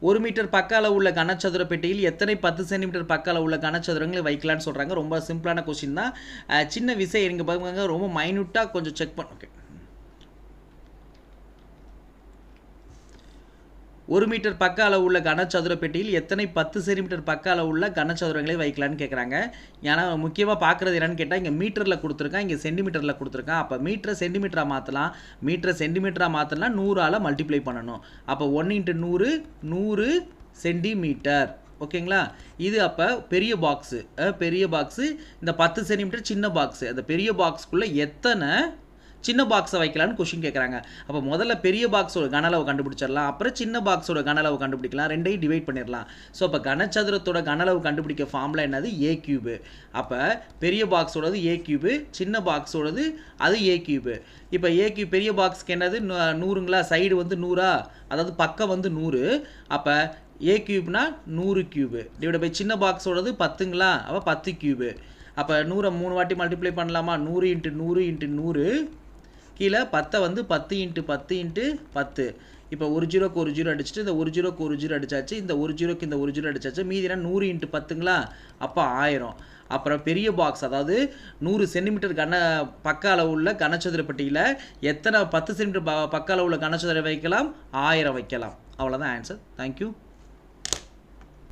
1 metre பக்க அளவு உள்ள கனசதுர பெட்டியில் எத்தனை 10 சென்டிமீட்டர் பக்க அளவு உள்ள கனசதுரங்களை வைக்கலாம்னு சொல்கிறாங்க. ரொம்ப சிம்பிளான கொஸ்டின் தான். சின்ன விசை நீங்கள் பாருங்க, ரொம்ப மைன்யூட்டாக கொஞ்சம் செக் பண்ண. ஓகே, 1 மீட்டர் பக்க அளவு உள்ள கனசதுர பெட்டியில் எத்தனை 10 சென்டிமீட்டர் பக்க அளவு உள்ள கனசதுரங்களை வைக்கலான்னு கேட்குறாங்க. ஏன்னா முக்கியமாக பார்க்குறது என்னன்னு கேட்டால் இங்கே மீட்டரில் கொடுத்துருக்கான், இங்கே சென்டிமீட்டரில் கொடுத்துருக்கான். அப்போ மீட்டரை சென்டிமீட்டராக மாற்றலாம். மீட்டரை சென்டிமீட்டராக மாற்றலாம் 100ஆல் மல்டிப்ளை பண்ணணும். அப்போ 1 × 100 100 சென்டிமீட்டர். ஓகேங்களா? இது அப்போ பெரிய பாக்ஸு. இந்த 10 சென்டிமீட்டர் சின்ன பாக்ஸு. அந்த பெரிய பாக்ஸ்க்குள்ளே எத்தனை சின்ன பாக்ஸை வைக்கலான்னு கொஷின் கேட்குறாங்க. அப்போ முதல்ல பெரிய பாக்ஸோட கன அளவு கண்டுபிடிச்சிடலாம், அப்புறம் சின்ன பாக்ஸோட கன அளவு கண்டுபிடிக்கலாம், ரெண்டையும் டிவைட் பண்ணிடலாம். ஸோ அப்போ கனசதுரத்தோட கன அளவு கண்டுபிடிக்க ஃபார்முலா என்னது? ஏ கியூபு. அப்போ பெரிய பாக்ஸோடது ஏ கியூபு, சின்ன பாக்ஸோடது அது ஏ கியூபு. இப்போ ஏ கியூப் பெரிய பாக்ஸுக்கு என்னது? 100ங்களா? சைடு வந்து 100ஆ, அதாவது பக்கம் வந்து 100. அப்போ ஏ கியூப்னா 100 கியூபு டிவைட் பை சின்ன பாக்ஸோடது 10ங்களா? அப்போ 10 கியூபு. அப்போ 100 3 வாட்டி மல்டிப்ளை பண்ணலாமா? 100 × 100 × 100 கீழே 10 வந்து 10 × 10 × 10. இப்போ ஒரு ஜீரோக்கு ஒரு ஜீரோ அடிச்சுட்டு இந்த ஒரு ஜீரோக்கு ஒரு ஜீரோ அடிச்சாச்சு, இந்த ஒரு ஜீரோக்கு இந்த ஒரு ஜீரோ அடிச்சாச்சு. மீதினா 100 × 10ங்களா? அப்போ 1000. அப்புறம் பெரிய பாக்ஸ், அதாவது 100 சென்டிமீட்டர் பக்க அளவு உள்ள கனசதுர பெட்டியில் எத்தனை 10 சென்டிமீட்டர் பக்க அளவு உள்ள கனசதுரம் வைக்கலாம்? 1000 வைக்கலாம். அவ்வளோதான் ஆன்சர். தேங்க்யூ.